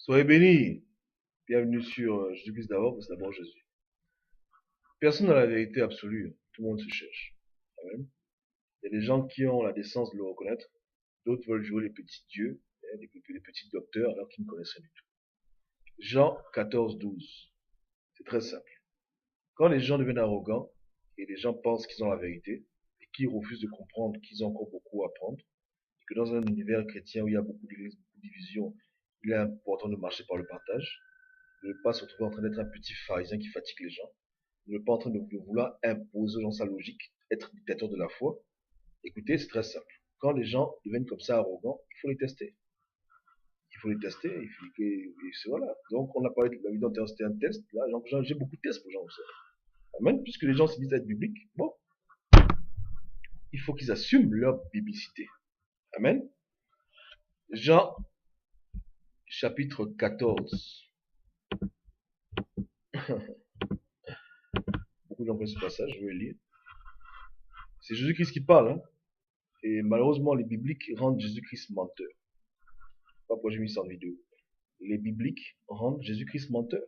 Soyez bénis. Bienvenue sur Jésus-Christ d'abord, parce que c'est d'abord Jésus. Personne n'a la vérité absolue. Tout le monde se cherche. Amen. Il y a des gens qui ont la décence de le reconnaître. D'autres veulent jouer les petits dieux, les petits docteurs, alors qu'ils ne connaissent rien du tout. Jean 14, 12. C'est très simple. Quand les gens deviennent arrogants et les gens pensent qu'ils ont la vérité et qu'ils refusent de comprendre qu'ils ont encore beaucoup à apprendre, et que dans un univers chrétien où il y a beaucoup d'églises, beaucoup de divisions, il est important de marcher par le partage, de ne pas se retrouver en train d'être un petit pharisien qui fatigue les gens, ne pas en train de vouloir imposer aux gens sa logique, être dictateur de la foi. Écoutez, c'est très simple. Quand les gens deviennent comme ça arrogants, il faut les tester. Il faut les tester, et c'est voilà. Donc, on a parlé de la vie d'antenne, c'était un test. Là, j'ai beaucoup de tests pour les gens aussi. Amen. Puisque les gens se disent être bibliques, bon, il faut qu'ils assument leur biblicité. Amen. Jean, chapitre 14. Beaucoup de gens connaissent ce passage, je vais le lire. C'est Jésus-Christ qui parle, hein. Et malheureusement, les bibliques rendent Jésus-Christ menteur. Pas pourquoi j'ai mis ça en vidéo. Les bibliques rendent Jésus-Christ menteur.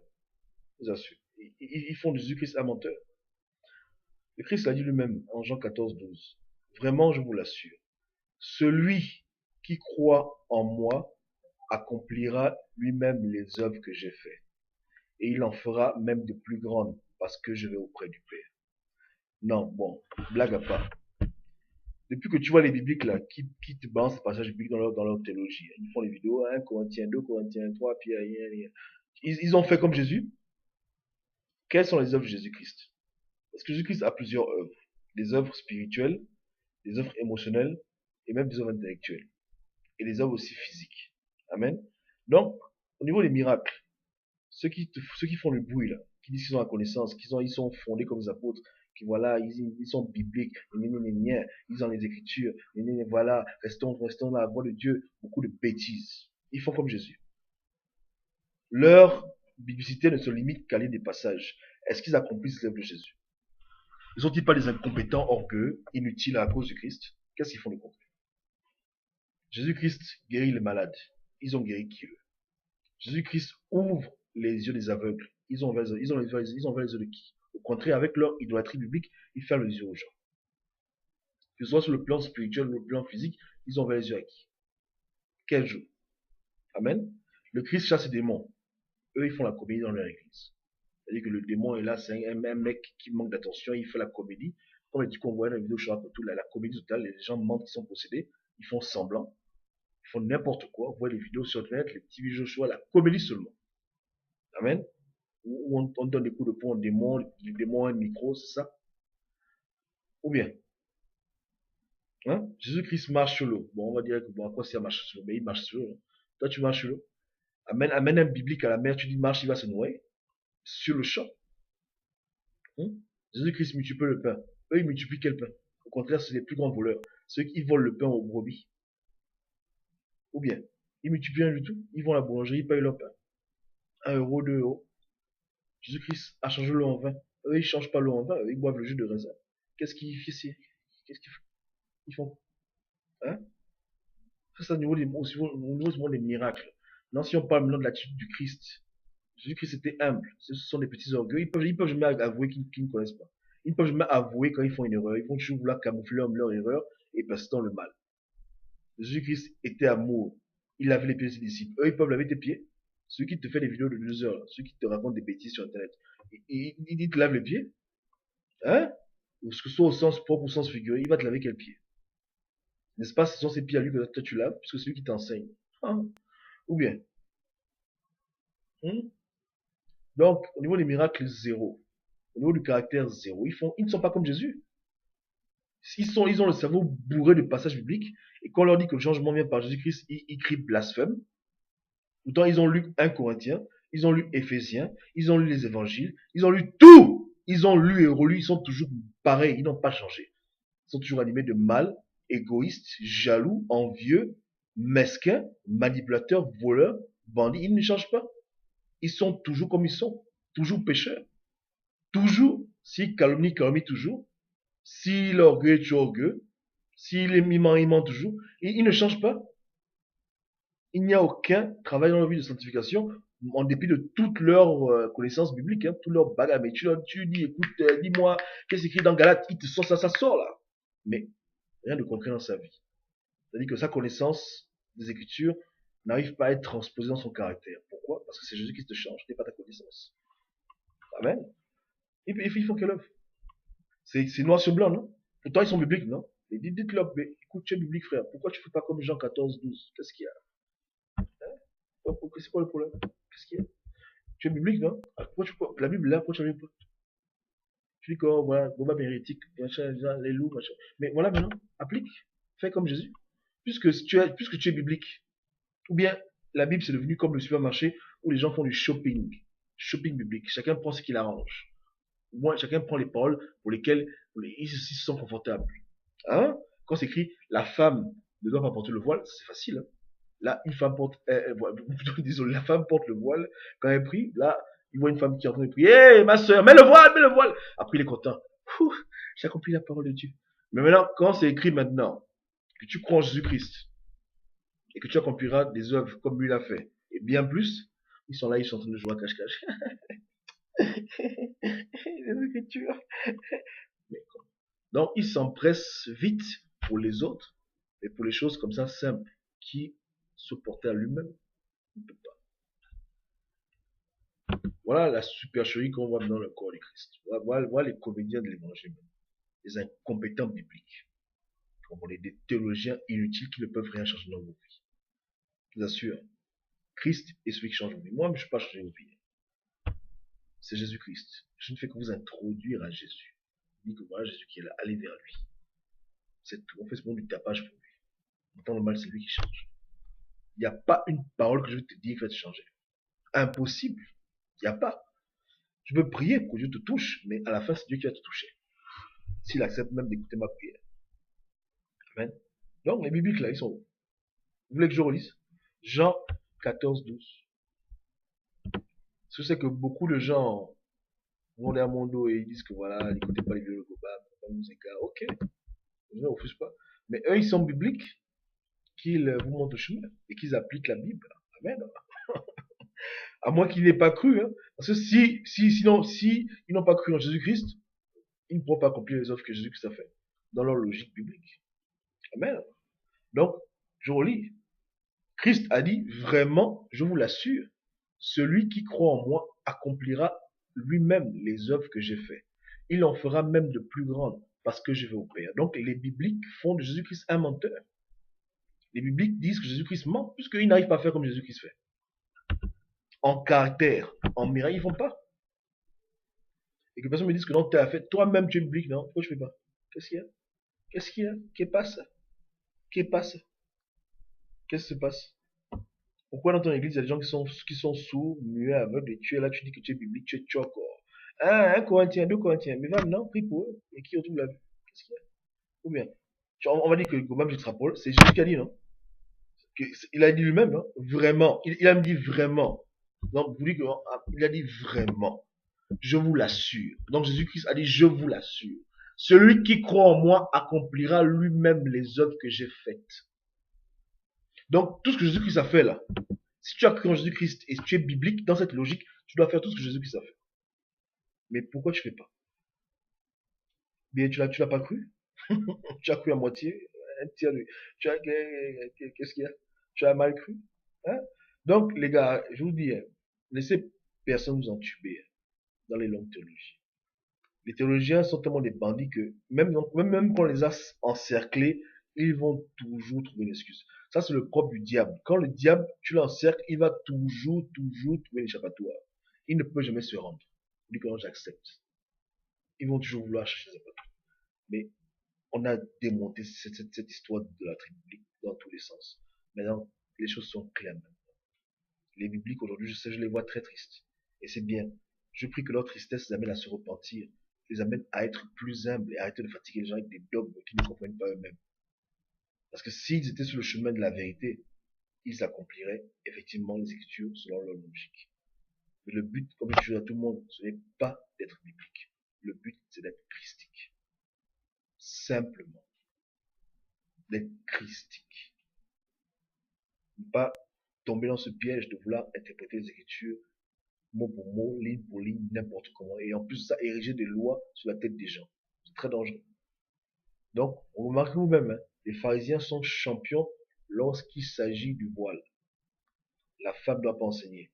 Je vous assure. Ils font de Jésus-Christ un menteur. Le Christ l'a dit lui-même en Jean 14, 12. Vraiment, je vous l'assure. Celui qui croit en moi accomplira lui-même les œuvres que j'ai faites. Et il en fera même de plus grandes parce que je vais auprès du Père. Non, bon, blague à part. Depuis que tu vois les bibliques là, qui te balancent les passages bibliques dans leur théologie, ils font les vidéos, 1 Corinthiens, 2 Corinthiens, 3 Pierre, ils ont fait comme Jésus. Quelles sont les œuvres de Jésus-Christ? Parce que Jésus-Christ a plusieurs œuvres. Des œuvres spirituelles, des œuvres émotionnelles et même des œuvres intellectuelles. Et des œuvres aussi physiques. Amen. Donc, au niveau des miracles, ceux qui font le bruit là, qui disent qu'ils ont la connaissance, ils sont fondés comme les apôtres, qui voilà, ils sont bibliques, ils ont les écritures, voilà, restons dans la voie de Dieu, beaucoup de bêtises. Ils font comme Jésus. Leur biblicité ne se limite qu'à lire des passages. Est-ce qu'ils accomplissent l'œuvre de Jésus? Ne sont-ils pas des incompétents orgueux, inutiles à cause du Christ? Qu'est-ce qu'ils font de concret? Jésus-Christ guérit les malades. Ils ont guéri qui eux? Jésus-Christ ouvre les yeux des aveugles. Ils ont les yeux de qui? Au contraire, avec leur idolâtrie biblique, ils ferment les yeux aux gens. Que ce soit sur le plan spirituel ou le plan physique, ils ont ouvert les yeux à qui? Quel jour? Amen. Le Christ chasse les démons. Eux, ils font la comédie dans leur église. C'est-à-dire que le démon est là, c'est un mec qui manque d'attention, il fait la comédie. Comme dit qu'on voit dans la vidéo, je raconte tout, la comédie totale, les gens mentent qu'ils sont possédés, ils font semblant, ils font n'importe quoi. Vous voyez les vidéos sur Internet, les petits vidéos sur la comédie seulement. Amen. Où on donne des coups de poing au démon, le démon a un micro, c'est ça? Ou bien, hein? Jésus-Christ marche sur l'eau. Bon, on va dire que bon, à quoi ça marche sur l'eau? Mais il marche sur l'eau. Hein. Toi, tu marches sur l'eau. Amène un biblique à la mer, tu dis marche, il va se noyer. Sur le champ. Hein? Jésus-Christ multiplie le pain. Eux, ils multiplient quel pain? Au contraire, c'est les plus grands voleurs. Ceux qui volent le pain aux brebis. Ou bien, ils multiplient rien du tout. Ils vont à la boulangerie, ils payent leur pain. 1 euro, 2 euros. Jésus-Christ a changé l'eau en vin. Eux, ils ne changent pas l'eau en vin, eux, ils boivent le jus de raisin. Qu'est-ce qu'ils font ici? Qu'est-ce qu'ils font? Ils font, hein? Ça, c'est au niveau des miracles. Non, si on parle maintenant de l'attitude du Christ, Jésus-Christ était humble. Ce sont des petits orgueils. Ils peuvent jamais avouer qu'ils ne connaissent pas. Ils ne peuvent jamais avouer quand ils font une erreur. Ils vont toujours vouloir camoufler leur erreur et passer dans le mal. Jésus-Christ était amour. Il lavait les pieds de ses disciples. Eux, ils peuvent laver tes pieds. Ceux qui te font des vidéos de 2 heures, ceux qui te racontent des bêtises sur Internet, ils te lavent les pieds. Hein? Ou que ce soit au sens propre ou au sens figuré, il va te laver quel pied? N'est-ce pas? Ce sont ces pieds à lui que toi tu laves, puisque c'est lui qui t'enseigne. Ah. Ou bien, hmm? Donc, au niveau des miracles, zéro. Au niveau du caractère, zéro. Ils ne sont pas comme Jésus. Ils ont le cerveau bourré de passages bibliques, et quand on leur dit que le changement vient par Jésus-Christ, ils crient blasphème. Pourtant, ils ont lu 1 Corinthiens, ils ont lu Éphésiens, ils ont lu les évangiles, ils ont lu tout! Ils ont lu et relu, ils sont toujours pareils, ils n'ont pas changé. Ils sont toujours animés de mal, égoïstes, jaloux, envieux, mesquins, manipulateurs, voleurs, bandits. Ils ne changent pas. Ils sont toujours comme ils sont, toujours pécheurs. Toujours, s'ils calomnient, calomnient toujours. S'il est orgueilleux, tu es orgueilleux. S'il est mimant, il ment toujours. Ils ne changent pas. Il n'y a aucun travail dans leur vie de sanctification, en dépit de toutes leurs connaissances bibliques, hein, tout leur bagage. Mais tu dis, écoute, dis-moi, qu'est-ce qui est écrit dans Galate, il te sort ça, ça sort là. Mais rien de concret dans sa vie. C'est-à-dire que sa connaissance des Écritures n'arrive pas à être transposée dans son caractère. Pourquoi? Parce que c'est Jésus qui te change, n'est pas ta connaissance. Amen. Il faut qu'elle œuvre. C'est noir sur blanc, non? Pourtant, ils sont bibliques, non? Et dites-leur, écoute, tu es biblique, frère. Pourquoi tu ne fais pas comme Jean 14, 12? Qu'est-ce qu'il y a? C'est quoi le problème? Qu'est-ce qu'il y a? Tu es biblique, non? Pourquoi la Bible là, pourquoi tu n'as pas? Tu dis que, oh, voilà, Boba hérétique, machin, les loups, machin. Mais voilà, maintenant, applique. Fais comme Jésus. Puisque tu es biblique, ou bien la Bible c'est devenu comme le supermarché où les gens font du shopping. Shopping biblique. Chacun prend ce qu'il arrange. Moi, chacun prend les paroles pour lesquelles ils se sentent confortables. Hein? Quand c'est écrit la femme ne doit pas porter le voile, c'est facile. Hein? Là, une femme porte, désolé, la femme porte le voile. Quand elle prie, là, il voit une femme qui est en train de prier. Hé, ma soeur, mets le voile, mets le voile. Après, il est content. J'ai accompli la parole de Dieu. Mais maintenant, quand c'est écrit maintenant, que tu crois en Jésus-Christ, et que tu accompliras des œuvres comme lui l'a fait, et bien plus, ils sont là, ils sont en train de jouer à cache-cache. Les Écritures. Donc, ils s'empressent vite pour les autres, mais pour les choses comme ça simples, qui se portaient à lui-même, il ne peut pas. Voilà la supercherie qu'on voit dans le corps du Christ. Voilà les comédiens de l'évangile, les incompétents bibliques, des théologiens inutiles qui ne peuvent rien changer dans vos vies. Je vous assure, Christ est celui qui change vos vies. Moi, je ne suis pas changé vos vies. C'est Jésus-Christ. Je ne fais que vous introduire à Jésus. Je dis que voilà Jésus qui est là, allez vers lui. C'est tout. On fait ce moment du tapage pour lui. En temps normal, c'est lui qui change. Il n'y a pas une parole que je vais te dire qui va te changer. Impossible. Il n'y a pas. Tu peux prier pour que Dieu te touche, mais à la fin, c'est Dieu qui va te toucher. S'il accepte même d'écouter ma prière. Amen. Donc, les bibliques là, ils sont où? Vous voulez que je relise? Jean 14, 12. Je sais que beaucoup de gens vont à mon dos et ils disent que voilà, n'écoutez pas les vieux copains, pas nous écart. Ok, je ne refuse pas. Mais eux, ils sont bibliques, qu'ils vous montrent le chemin et qu'ils appliquent la Bible. Amen. À moins qu'ils n'aient pas cru. Hein. Parce que sinon, si ils n'ont pas cru en Jésus-Christ, ils ne pourront pas accomplir les œuvres que Jésus-Christ a fait. Dans leur logique biblique. Amen. Donc, je relis. Christ a dit, vraiment, je vous l'assure, celui qui croit en moi accomplira lui-même les œuvres que j'ai faites. Il en fera même de plus grandes parce que je vais au Père. Donc, les bibliques font de Jésus-Christ un menteur. Les bibliques disent que Jésus-Christ ment puisqu'ils n'arrivent pas à faire comme Jésus-Christ fait. En caractère, en miracle, ils ne font pas. Et que personne me dise que non, tu as fait, toi-même tu es biblique, non, pourquoi je ne fais pas? Qu'est-ce qu'il y a? Qu'est-ce qu'il y a? Qu'est-ce qui passe? Qu'est-ce qui passe? Qu'est-ce qui se passe? Pourquoi dans ton église, il y a des gens qui sont sourds, muets, aveugles, et tu es là, tu dis que tu es biblique, tu es encore. Un Corinthien, 2 Corinthiens. Mais va maintenant, prie pour eux. Et qui retrouve la vue? Qu'est-ce qu'il y a? Ou bien, on va dire que, quand même, j'extrapole, c'est Jésus qui a dit, non? Il a dit lui-même, non? Vraiment. Il a dit vraiment. Donc, vous dites qu'il a dit vraiment. Je vous l'assure. Donc, Jésus-Christ a dit, je vous l'assure. Celui qui croit en moi accomplira lui-même les œuvres que j'ai faites. Donc, tout ce que Jésus-Christ a fait là, si tu as cru en Jésus-Christ et si tu es biblique, dans cette logique, tu dois faire tout ce que Jésus-Christ a fait. Mais pourquoi tu ne fais pas? Bien, tu l'as pas cru? Tu as cru à moitié? Un tiers de... Qu'est-ce qu'il y a? Tu as mal cru? Hein? Donc, les gars, je vous dis, hein, laissez personne vous entuber hein, dans les longues théologies. Les théologiens sont tellement des bandits que même quand on les a encerclés, ils vont toujours trouver une excuse. Ça, c'est le propre du diable. Quand le diable, tu l'encercles, il va toujours trouver l'échappatoire. Il ne peut jamais se rendre. Il dit que non, j'accepte. Ils vont toujours vouloir chercher des échappatoire. Mais on a démonté cette histoire de la tribu dans tous les sens. Maintenant, les choses sont claires maintenant. Les bibliques aujourd'hui, je sais, je les vois très tristes. Et c'est bien. Je prie que leur tristesse les amène à se repentir, les amène à être plus humbles et à arrêter de fatiguer les gens avec des dogmes qu'ils ne comprennent pas eux-mêmes. Parce que s'ils étaient sur le chemin de la vérité, ils accompliraient effectivement les Écritures selon leur logique. Mais le but, comme je dis à tout le monde, ce n'est pas d'être biblique. Le but, c'est d'être christique. Simplement. D'être christique. Pas tomber dans ce piège de vouloir interpréter les Écritures mot pour mot, ligne pour ligne, n'importe comment. Et en plus, ça ériger des lois sur la tête des gens. C'est très dangereux. Donc, vous remarquez vous-même, hein, les pharisiens sont champions lorsqu'il s'agit du voile. La femme ne doit pas enseigner.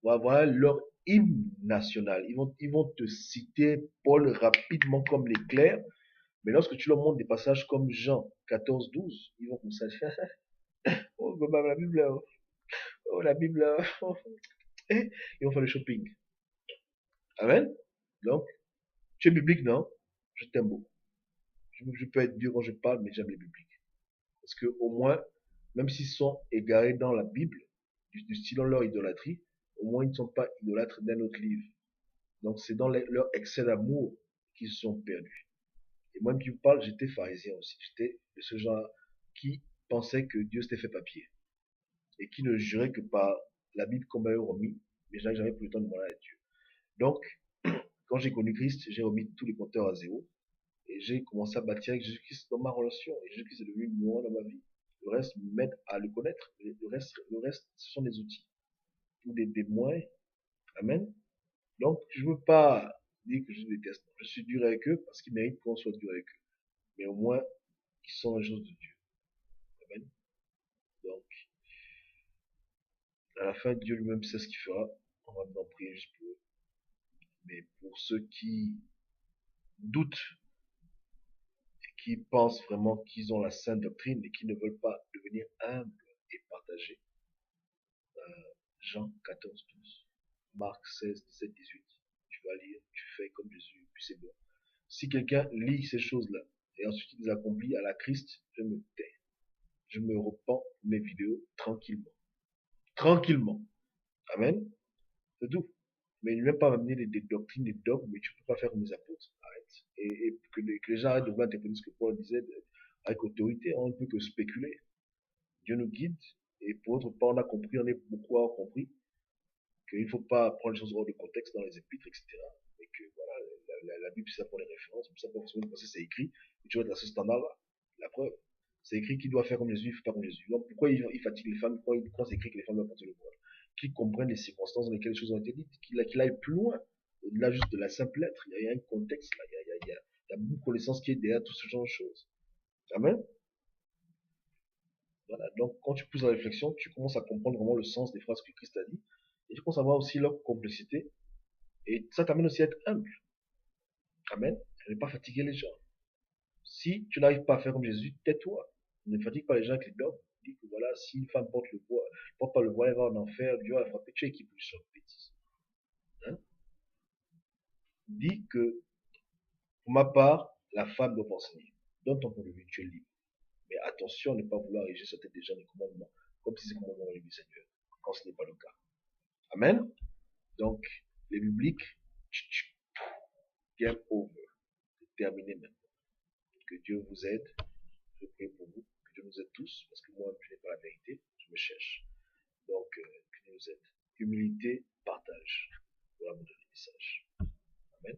Voilà leur hymne national. Ils vont te citer Paul rapidement comme l'éclair, mais lorsque tu leur montres des passages comme Jean 14, 12, ils vont commencer à dire, oh, la Bible, oh, la Bible, oh. Et ils vont faire le shopping. Amen. Donc, tu es biblique, non? Je t'aime beaucoup. Je peux être dur quand je parle, mais j'aime les bibliques. Parce que au moins, même s'ils sont égarés dans la Bible, du style dans leur idolâtrie, au moins ils ne sont pas idolâtres d'un autre livre. Donc c'est dans leur excès d'amour qu'ils se sont perdus. Et moi qui vous parle, j'étais pharisien aussi. J'étais de ce genre qui pensait que Dieu s'était fait papier. Et qui ne jurait que par la Bible qu'on m'avait remis, mais j'avais jamais pris le temps de demander à Dieu. Donc, quand j'ai connu Christ, j'ai remis tous les compteurs à zéro. Et j'ai commencé à bâtir avec Jésus-Christ dans ma relation. Et Jésus-Christ est devenu le numéro dans ma vie. Le reste m'aide à le connaître. Le reste, ce sont des outils. Ou des moyens. Amen. Donc, je ne veux pas dire que je les déteste. Je suis dur avec eux parce qu'ils méritent qu'on soit dur avec eux. Mais au moins, ils sont les choses de Dieu. Amen. Donc, à la fin, Dieu lui-même sait ce qu'il fera. On va maintenant prier juste pour eux. Mais pour ceux qui doutent et qui pensent vraiment qu'ils ont la sainte doctrine et qui ne veulent pas devenir humbles et partager, Jean 14, 12, Marc 16, 17, 18. Tu vas lire, tu fais comme Jésus, puis c'est bon. Si quelqu'un lit ces choses-là et ensuite il les accomplit à la Christ, je me tais. Je me repens mes vidéos tranquillement. Tranquillement. Amen. C'est tout. Mais il ne vient pas m'amener des doctrines, des dogmes, mais tu ne peux pas faire comme les apôtres. Arrête. Et que les gens arrêtent de vouloir interpréter ce que Paul disait avec autorité. On ne peut que spéculer. Dieu nous guide. Et pour autre part, on a compris, on est beaucoup à compris qu'il ne faut pas prendre les choses hors de contexte dans les épîtres, etc. Et que voilà, la Bible, c'est ça pour les références, c'est ça pour forcément penser c'est écrit, et tu vas être à ce standard-là. La preuve, c'est écrit qu'il doit faire comme Jésus, il ne fait pas comme Jésus. Donc pourquoi il fatigue les femmes quand c'est écrit que les femmes doivent porter le voile? Qu'ils comprennent les circonstances dans lesquelles les choses ont été dites, qu'il aille plus loin, au-delà juste de la simple lettre. Il y a un contexte là, il y a beaucoup de connaissances qui est derrière tout ce genre de choses. Amen. Voilà. Donc, quand tu pousses la réflexion, tu commences à comprendre vraiment le sens des phrases que Christ a dit. Et tu commences à voir aussi leur complexité. Et ça t'amène aussi à être humble. Amen. Et ne pas fatiguer les gens. Si tu n'arrives pas à faire comme Jésus, tais-toi. Ne fatigue pas les gens avec les dogmes. Dis que voilà, si une femme porte le voile, porte pas le voile, elle va en enfer, Dieu va la frapper. Tu es qui pour sur bêtise. Hein? Dis que, pour ma part, la femme doit enseigner. Donne ton point de vue, tu es libre. Mais attention à ne pas vouloir ériger sur tête des gens des commandements, comme si c'est commandements du Seigneur, quand ce n'est pas le cas. Amen. Donc, les bibliques, game over. C'est terminé maintenant. Que Dieu vous aide. Je prie pour vous. Que Dieu nous aide tous, parce que moi, je n'ai pas la vérité. Je me cherche. Donc, que Dieu nous aide. Humilité, partage. Voilà mon dernier message. Amen.